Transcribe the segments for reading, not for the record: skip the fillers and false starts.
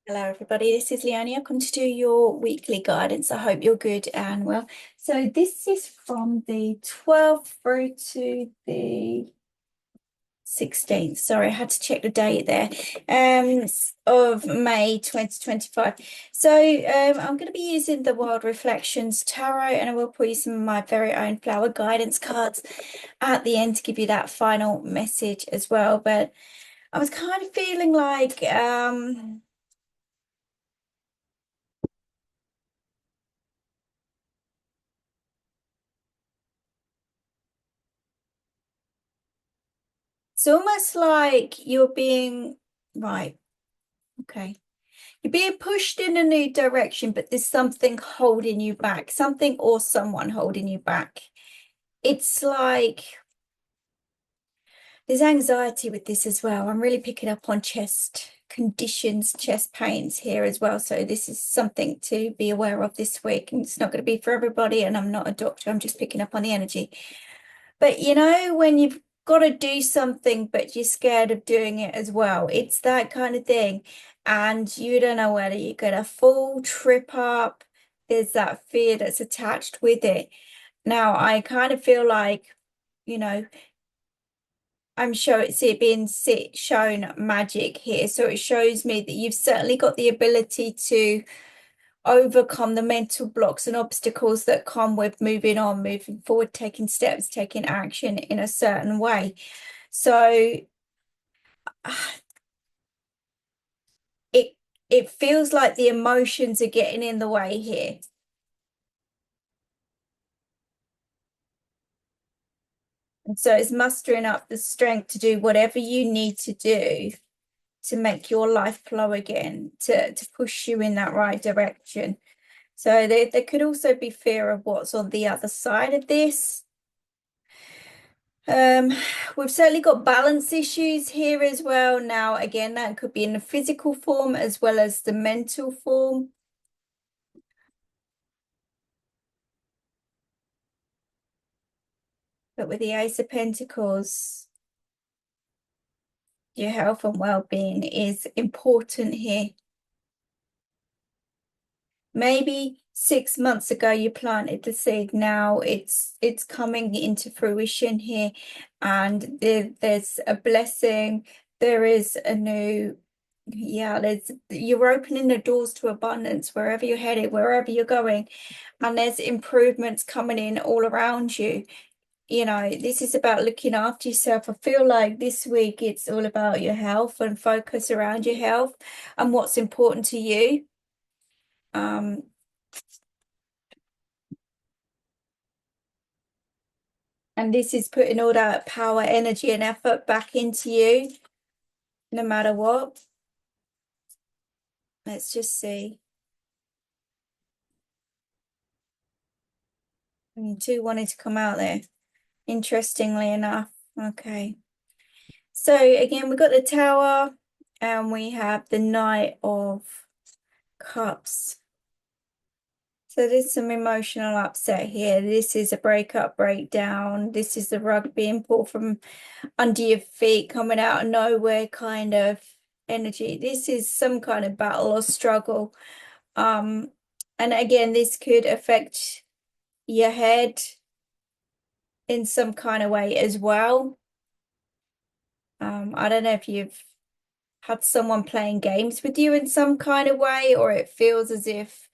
Hello, everybody. This is Leone. I'm going to do your weekly guidance. I hope you're good and well. So this is from the 12th through to the 16th. Sorry, I had to check the date there. Of May 2025. So I'm going to be using the Wild Reflections Tarot, and I will put you some of my very own flower guidance cards at the end to give you that final message as well. But I was kind of feeling like it's almost like you're being right. Okay. You're being pushed in a new direction, but there's something holding you back, something or someone holding you back. It's like there's anxiety with this as well. I'm really picking up on chest conditions, chest pains here as well. So this is something to be aware of this week. And it's not going to be for everybody. And I'm not a doctor. I'm just picking up on the energy. But you know, when you've got to do something, but you're scared of doing it as well, it's that kind of thing. And you don't know whether you're going to fall, trip up. There's that fear that's attached with it. Now, I kind of feel like, you know, I'm sure it's it being shown magic here. So it shows me that you've certainly got the ability to overcome the mental blocks and obstacles that come with moving on, moving forward, taking steps, taking action in a certain way. So it it feels like the emotions are getting in the way here. And so it's mustering up the strength to do whatever you need to do to make your life flow again, to push you in that right direction. So there could also be fear of what's on the other side of this. We've certainly got balance issues here as well. Now, again, that could be in the physical form as well as the mental form. But with the Ace of Pentacles, your health and well-being is important here. Maybe 6 months ago you planted the seed. Now it's coming into fruition here, and there's a blessing. There is a new, yeah, you're opening the doors to abundance wherever you're headed, wherever you're going, and there's improvements coming in all around you. You know, this is about looking after yourself. I feel like this week it's all about your health and focus around your health and what's important to you. Um, And this is putting all that power, energy, and effort back into you, no matter what. Let's just see. Two wanted to come out there, interestingly enough. Okay. So again, we've got the Tower and we have the Knight of Cups. So there's some emotional upset here. This is a breakup, breakdown. This is the rug being pulled from under your feet, coming out of nowhere kind of energy. This is some kind of battle or struggle. And again, this could affect your head in some kind of way as well. I don't know if you've had someone playing games with you in some kind of way, or it feels as if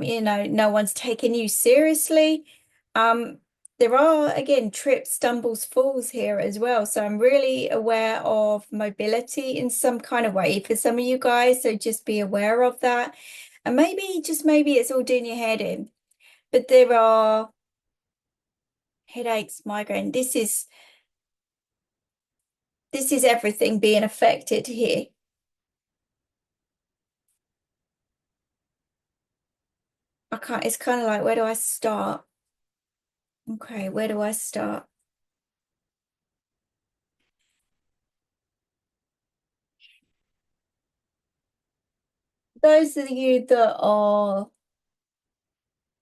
you know, no one's taking you seriously. There are, again, trips, stumbles, falls here as well. So I'm really aware of mobility in some kind of way for some of you guys. So just be aware of that. And maybe, just maybe it's all doing your head in. But there are headaches, migraine. This is everything being affected here. I can't, it's kind of like, where do I start? Okay, where do I start? Those of you that are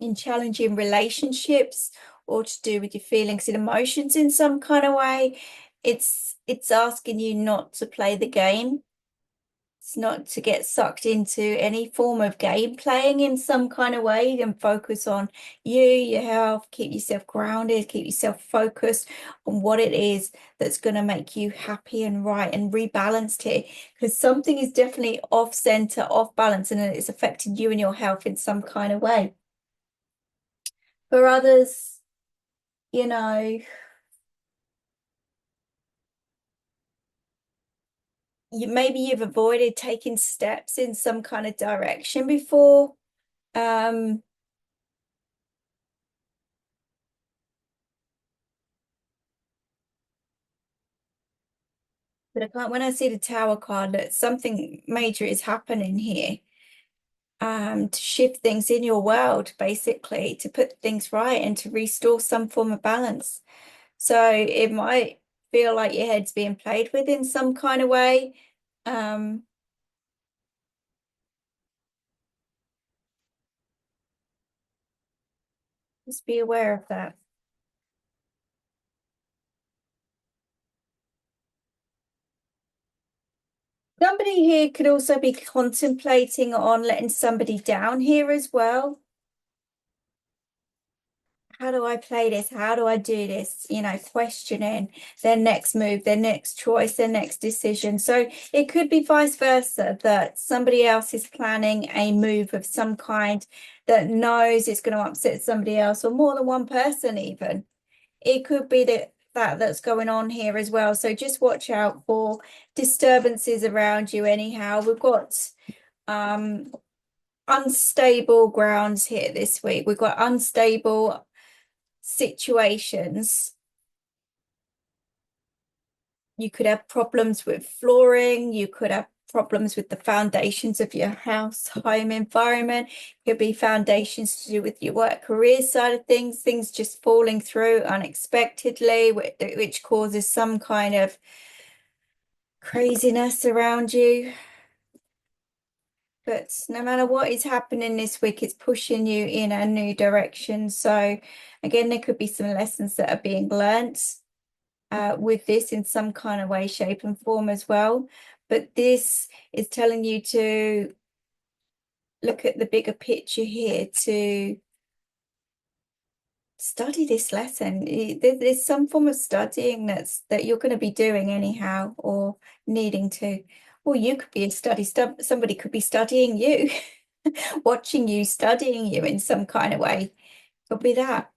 in challenging relationships or to do with your feelings and emotions in some kind of way, it's asking you not to play the game. It's not to get sucked into any form of game playing in some kind of way, and focus on you, your health, keep yourself grounded, keep yourself focused on what it is that's going to make you happy and right and rebalanced here, because something is definitely off center, off balance, and it's affecting you and your health in some kind of way. For others, you know, maybe you've avoided taking steps in some kind of direction before. Um, but I can't, when I see the Tower card, that something major is happening here. To shift things in your world, basically, to put things right and to restore some form of balance. So it might feel like your head's being played with in some kind of way. Just be aware of that. Somebody here could also be contemplating on letting somebody down here as well. How do I play this? How do I do this? You know, questioning their next move, their next choice, their next decision. So it could be vice versa, that somebody else is planning a move of some kind that knows it's going to upset somebody else, or more than one person even. It could be that's going on here as well. So just watch out for disturbances around you anyhow. We've got unstable grounds here this week. We've got unstable situations. You could have problems with flooring. You could have problems with the foundations of your house, home environment. Could be foundations to do with your work career side of things just falling through unexpectedly, which causes some kind of craziness around you. But no matter what is happening this week, it's pushing you in a new direction. So again, there could be some lessons that are being learnt with this in some kind of way, shape, and form as well. But this is telling you to look at the bigger picture here, to study this lesson. There's some form of studying that you're going to be doing anyhow, or needing to. Or you could be a somebody could be studying you, watching you, studying you in some kind of way. Could be that.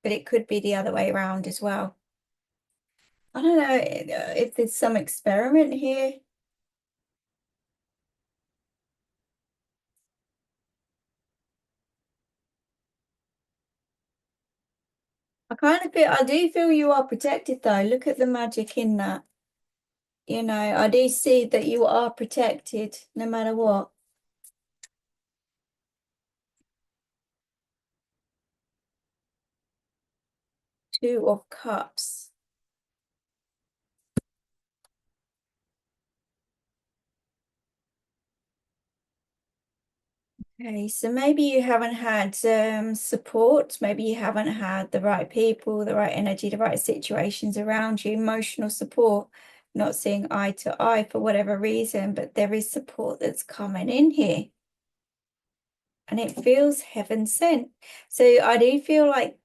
But it could be the other way around as well. I don't know if there's some experiment here. I do feel you are protected though. Look at the magic in that. You know, I do see that you are protected no matter what. Two of Cups. Okay, so maybe you haven't had support. Maybe you haven't had the right people, the right energy, the right situations around you, emotional support. Not seeing eye to eye for whatever reason, but there is support that's coming in here. And it feels heaven sent. So I do feel like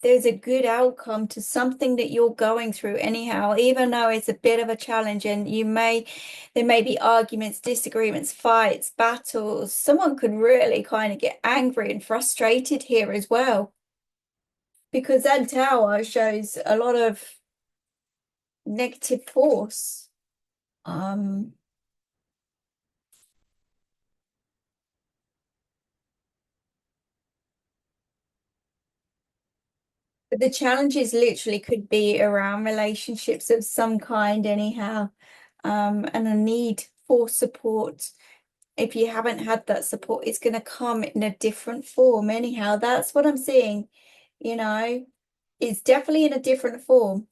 there's a good outcome to something that you're going through anyhow, even though it's a bit of a challenge, and there may be arguments, disagreements, fights, battles. Someone could really kind of get angry and frustrated here as well, because that Tower shows a lot of negative force. But the challenges literally could be around relationships of some kind anyhow, and a need for support. If you haven't had that support, it's going to come in a different form anyhow. That's what I'm seeing, you know. It's definitely in a different form.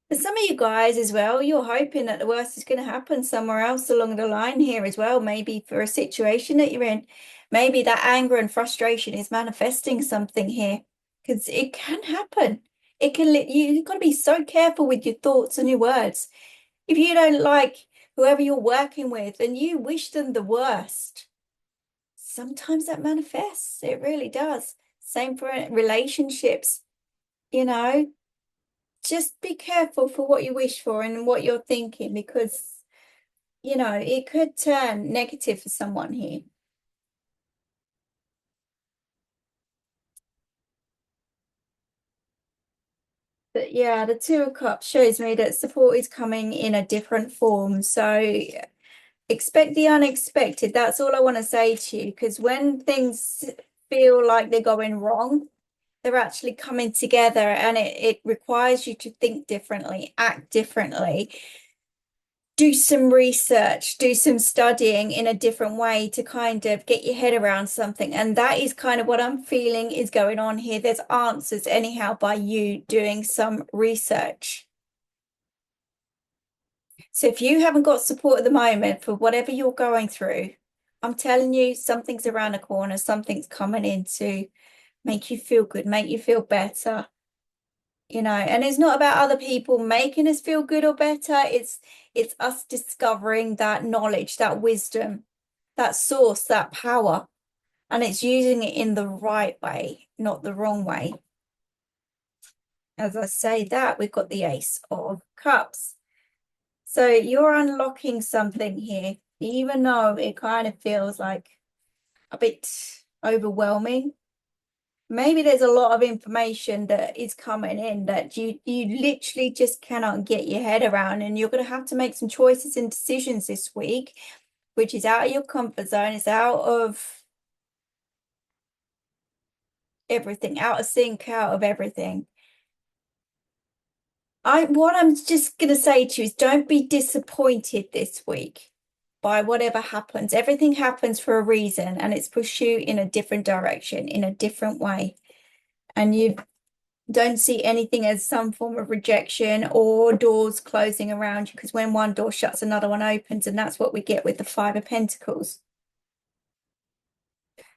For some of you guys as well, you're hoping that the worst is going to happen somewhere else along the line here as well, maybe for a situation that you're in. Maybe that anger and frustration is manifesting something here, because it can happen. you've got to be so careful with your thoughts and your words. If you don't like whoever you're working with and you wish them the worst, sometimes that manifests. It really does. Same for relationships, you know. Just be careful for what you wish for and what you're thinking, because, it could turn negative for someone here. But yeah, the Two of Cups shows me that support is coming in a different form. So expect the unexpected. That's all I want to say to you, because when things feel like they're going wrong, they're actually coming together, and it requires you to think differently, act differently, do some research, do some studying in a different way to kind of get your head around something. And that is kind of what I'm feeling is going on here. There's answers anyhow by you doing some research. So if you haven't got support at the moment for whatever you're going through, I'm telling you, something's around the corner, something's coming in to make you feel good, make you feel better. And it's not about other people making us feel good or better. It's us discovering that knowledge, that wisdom, that source, that power, and it's using it in the right way, not the wrong way. As I say that, we've got the Ace of Cups. So you're unlocking something here, even though it kind of feels like a bit overwhelming. Maybe there's a lot of information that is coming in that you literally just cannot get your head around, and you're going to have to make some choices and decisions this week, which is out of your comfort zone. It's out of everything, out of sync, out of everything. What I'm just going to say to you is, don't be disappointed this week by whatever happens. Everything happens for a reason, and it's pushed you in a different direction, in a different way. And you don't see anything as some form of rejection or doors closing around you, because when one door shuts, another one opens, and that's what we get with the Five of Pentacles.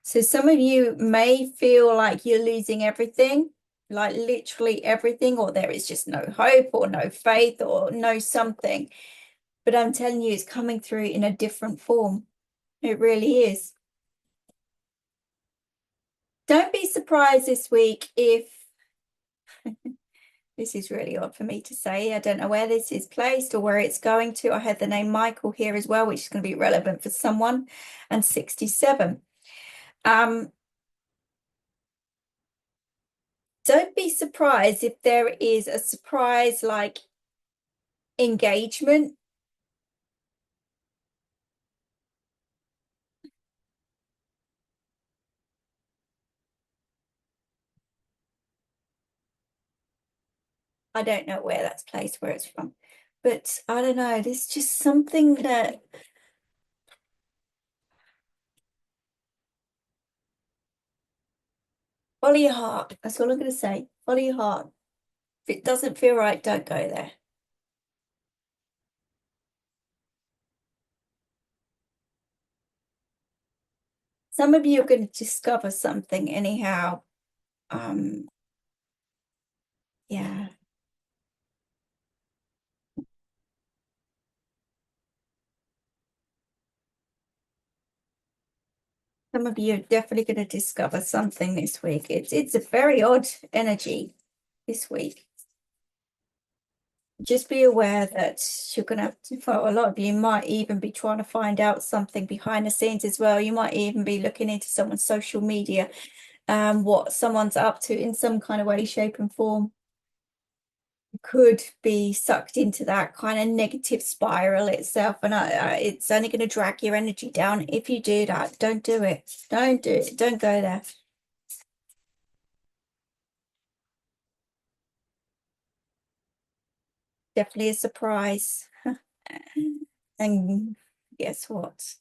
So some of you may feel like you're losing everything, like literally everything, or there is just no hope or no faith or no something. But I'm telling you, it's coming through in a different form. It really is. Don't be surprised this week if this is really odd for me to say. I don't know where this is placed or where it's going to. I had the name Michael here as well, which is going to be relevant for someone, and 67. Don't be surprised if there is a surprise like engagement. I don't know where that's placed, where it's from, but I don't know. There's just something that follow your heart. That's all I'm going to say. Follow your heart. If it doesn't feel right, don't go there. Some of you are going to discover something anyhow. Yeah. Some of you are definitely going to discover something this week. It's a very odd energy this week. Just be aware that you're going to have to, well, a lot of you might even be trying to find out something behind the scenes as well. You might even be looking into someone's social media, what someone's up to in some kind of way, shape, and form. Could be sucked into that kind of negative spiral itself, and it's only going to drag your energy down if you do that. Don't do it. Don't do it. Don't go there. Definitely a surprise. And guess what?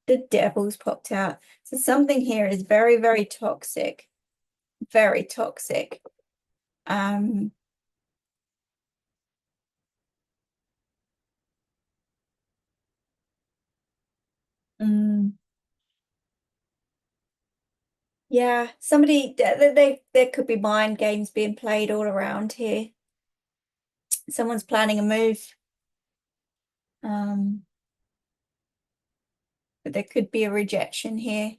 The devil's popped out. So something here is very, very toxic. Very toxic. Um, mm, Yeah, somebody, there could be mind games being played all around here. Someone's planning a move. But there could be a rejection here.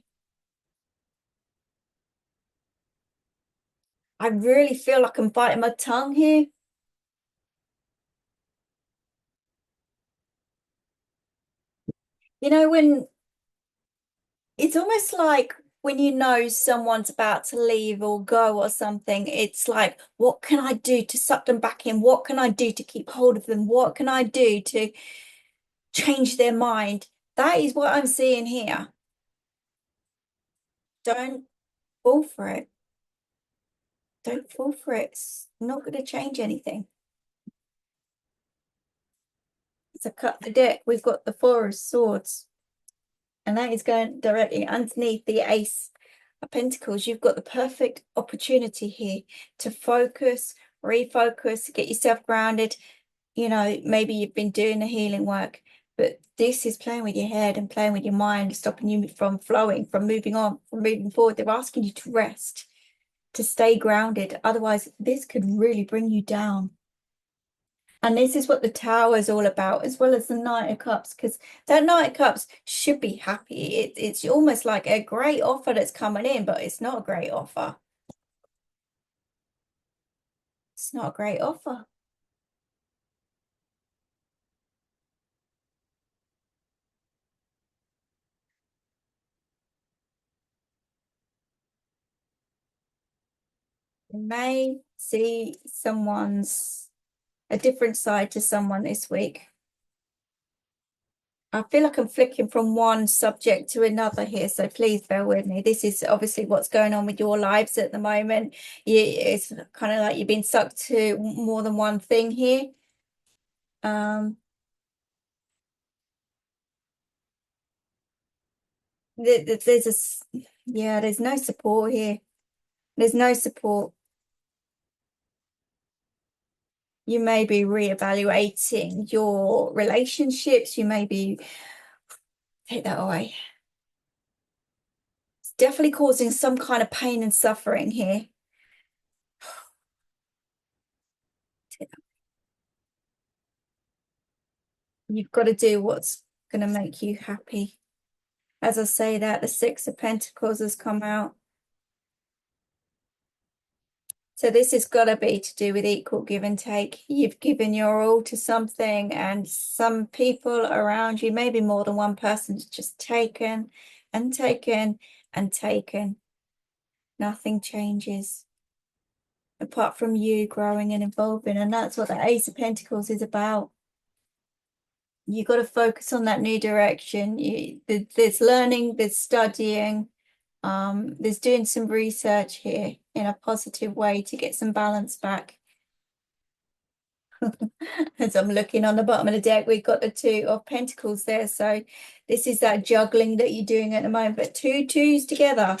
I really feel like I'm biting my tongue here. You know, when it's almost like when you know someone's about to leave or go or something, it's like, what can I do to suck them back in? What can I do to keep hold of them? What can I do to change their mind? That is what I'm seeing here. Don't fall for it. Don't fall for it. It's not going to change anything. So cut the deck. We've got the Four of Swords, and that is going directly underneath the Ace of Pentacles. You've got the perfect opportunity here to focus, refocus, get yourself grounded. You know, maybe you've been doing the healing work, but this is playing with your head and playing with your mind, stopping you from flowing, from moving on, from moving forward. They're asking you to rest, to stay grounded. Otherwise, this could really bring you down. And this is what the Tower is all about, as well as the Knight of Cups, because that Knight of Cups should be happy. It's almost like a great offer that's coming in, but it's not a great offer. It's not a great offer. You may see a different side to someone this week. I feel like I'm flicking from one subject to another here, so please bear with me. This is obviously what's going on with your lives at the moment. It's kind of like you've been sucked to more than one thing here. There's no support here. There's no support. You may be reevaluating your relationships. You may be, take that away. It's definitely causing some kind of pain and suffering here. You've got to do what's going to make you happy. As I say that, the Six of Pentacles has come out. So this has got to be to do with equal give and take. You've given your all to something, and some people around you, maybe more than one person's just taken and taken and taken. Nothing changes apart from you growing and evolving. And that's what the Ace of Pentacles is about. You got to focus on that new direction. There's learning, there's studying, there's doing some research here in a positive way to get some balance back. As I'm looking on the bottom of the deck, we've got the Two of Pentacles there. So this is that juggling that you're doing at the moment, but two twos together.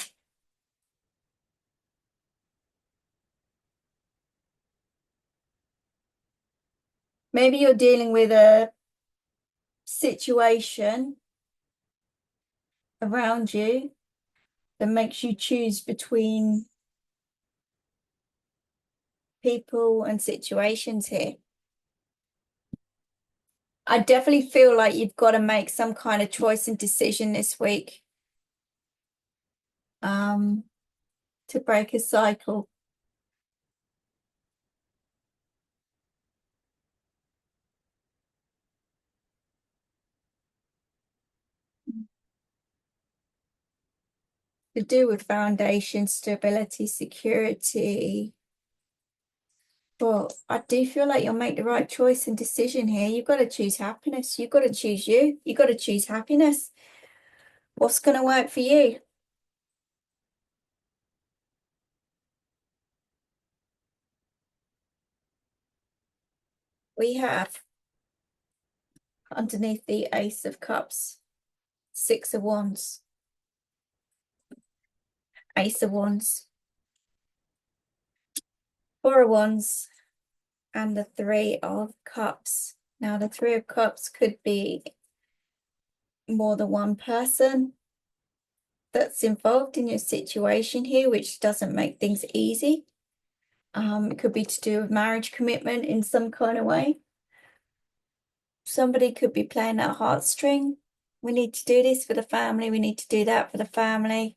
Maybe you're dealing with a situation around you that makes you choose between people and situations here. I definitely feel like you've got to make some kind of choice and decision this week to break a cycle. To do with foundation, stability, security. But I do feel like you'll make the right choice and decision here. You've got to choose happiness. You've got to choose you. You've got to choose happiness. What's going to work for you? We have underneath the Ace of Cups, Six of Wands, Ace of Wands, Four of Wands, and the Three of Cups. Now, the Three of Cups could be more than one person. that's involved in your situation here, which doesn't make things easy. It could be to do with marriage commitment in some kind of way. Somebody could be playing that heartstring. We need to do this for the family. We need to do that for the family.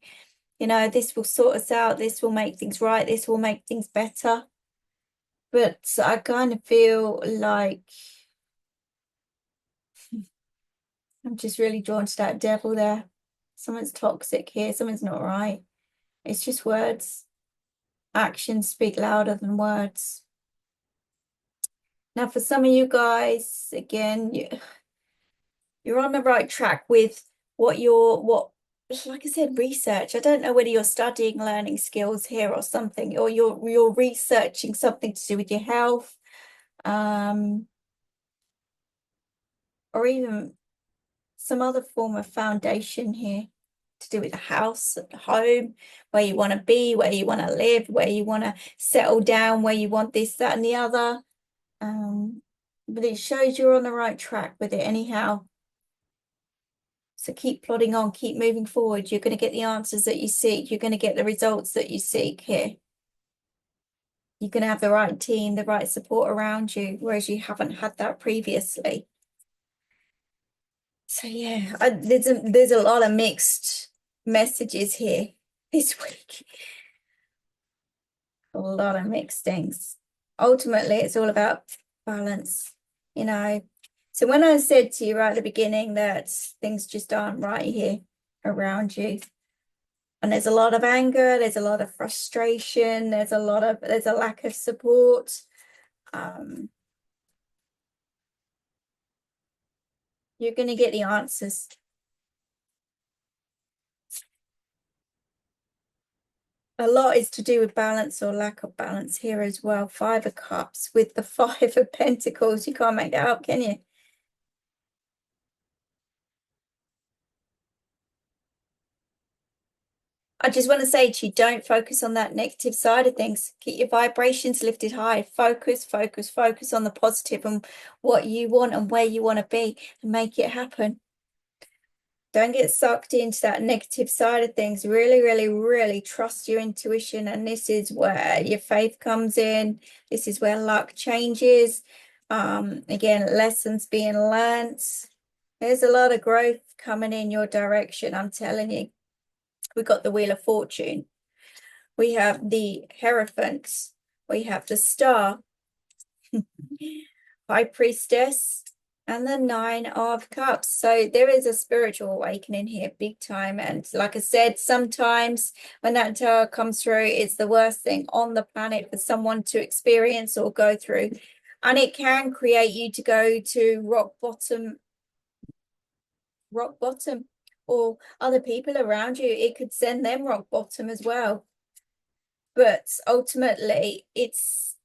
You know, this will sort us out. This will make things right. This will make things better. But I kind of feel like I'm just really drawn to that devil there. Someone's toxic here. Someone's not right. It's just words. Actions speak louder than words. Now, for some of you guys, again, you're on the right track with what, like I said, research. I don't know whether you're studying learning skills here or something, or you're researching something to do with your health, or even some other form of foundation here to do with the house, the home, where you want to be, where you want to live, where you want to settle down, where you want this, that, and the other. But it shows you're on the right track with it anyhow. So keep plodding on, keep moving forward. You're going to get the answers that you seek. You're going to get the results that you seek here. You're going to have the right team, the right support around you, whereas you haven't had that previously. So yeah, there's a lot of mixed messages here this week. A lot of mixed things. Ultimately, it's all about balance, you know. So when I said to you right at the beginning that things just aren't right here around you, and there's a lot of anger, there's a lot of frustration, there's a lack of support. You're going to get the answers. A lot is to do with balance or lack of balance here as well. 5 of Cups with the 5 of Pentacles. You can't make that up, can you? I just want to say to you, don't focus on that negative side of things. Keep your vibrations lifted high. Focus on the positive and what you want and where you want to be, and make it happen. Don't get sucked into that negative side of things. Really, really, really trust your intuition. And this is where your faith comes in. This is where luck changes. Again, lessons being learnt. There's a lot of growth coming in your direction, I'm telling you. We got the Wheel of Fortune. We have the Hierophant. We have the Star, High Priestess, and the 9 of Cups. So there is a spiritual awakening here, big time. And like I said, sometimes when that tarot comes through, it's the worst thing on the planet for someone to experience or go through. And it can create you to go to rock bottom, or other people around you. It could send them rock bottom as well. But ultimately, it's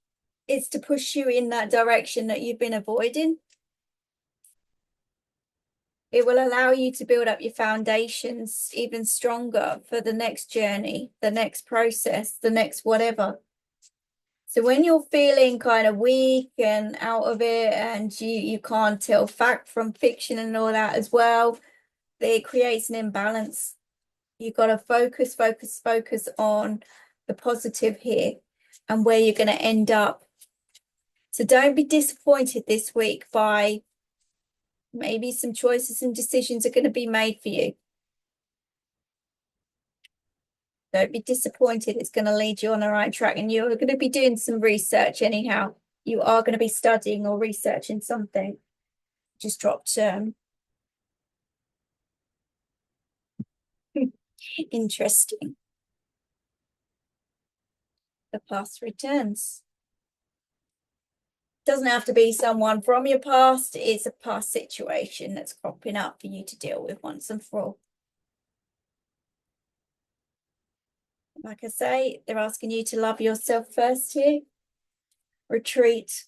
to push you in that direction that you've been avoiding. It will allow you to build up your foundations even stronger for the next journey, the next process, the next whatever. So when you're feeling kind of weak and out of it, and you can't tell fact from fiction and all that as well, it creates an imbalance. You've got to focus on the positive here and where you're going to end up. So don't be disappointed this week by maybe some choices and decisions are going to be made for you. Don't be disappointed. It's going to lead you on the right track, and you're going to be doing some research anyhow. You are going to be studying or researching something. Just dropped interesting. The past returns. Doesn't have to be someone from your past. It's a past situation that's cropping up for you to deal with once and for all. Like I say, they're asking you to love yourself first here. Retreat.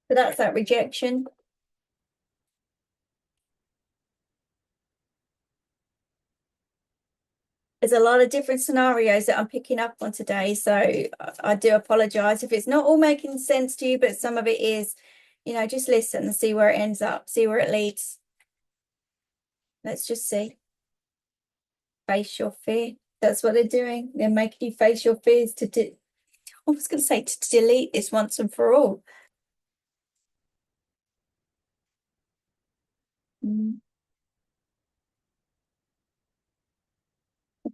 So that's that rejection. There's a lot of different scenarios that I'm picking up on today, so I do apologize if it's not all making sense to you, but some of it is. you know, just listen and see where it ends up, see where it leads. Let's just see. Face your fear. That's what they're doing. They're making you face your fears I was going to say to delete this once and for all.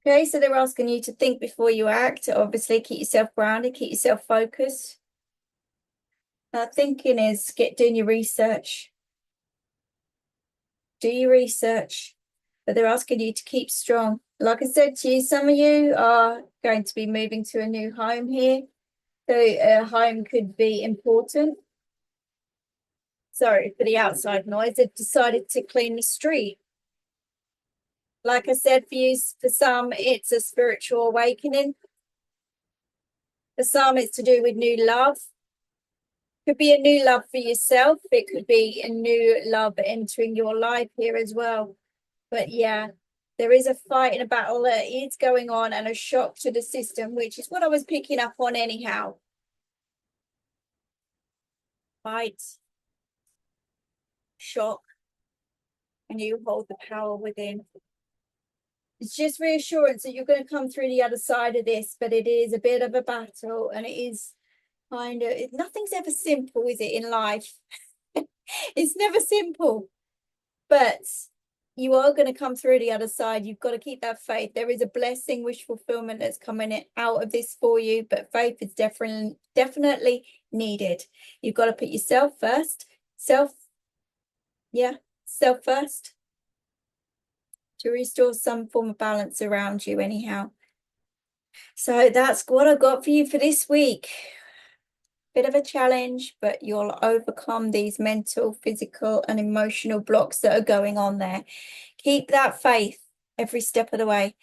Okay, so they're asking you to think before you act. Obviously, keep yourself grounded, keep yourself focused. Thinking is doing your research. Do your research. But they're asking you to keep strong. Like I said to you, some of you are going to be moving to a new home here. So a home could be important. Sorry for the outside noise. They've decided to clean the street. Like I said, for some, it's a spiritual awakening. For some, it's to do with new love. Could be a new love for yourself. It could be a new love entering your life here as well. But yeah, there is a fight and a battle that is going on and a shock to the system, which is what I was picking up on anyhow. Fight, shock, and you hold the power within. It's just reassurance that you're going to come through the other side of this, but it is a bit of a battle, and it is kind of, nothing's ever simple, is it, in life? It's never simple, but you are going to come through the other side. You've got to keep that faith. There is a blessing, wish fulfillment that's coming out of this for you, but faith is definitely needed. You've got to put yourself first. Self first to restore some form of balance around you anyhow. So that's what I got for you for this week. Bit of a challenge, but you'll overcome these mental, physical, and emotional blocks that are going on there. Keep that faith every step of the way,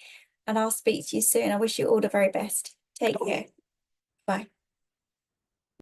and I'll speak to you soon. I wish you all the very best. Take care. Bye.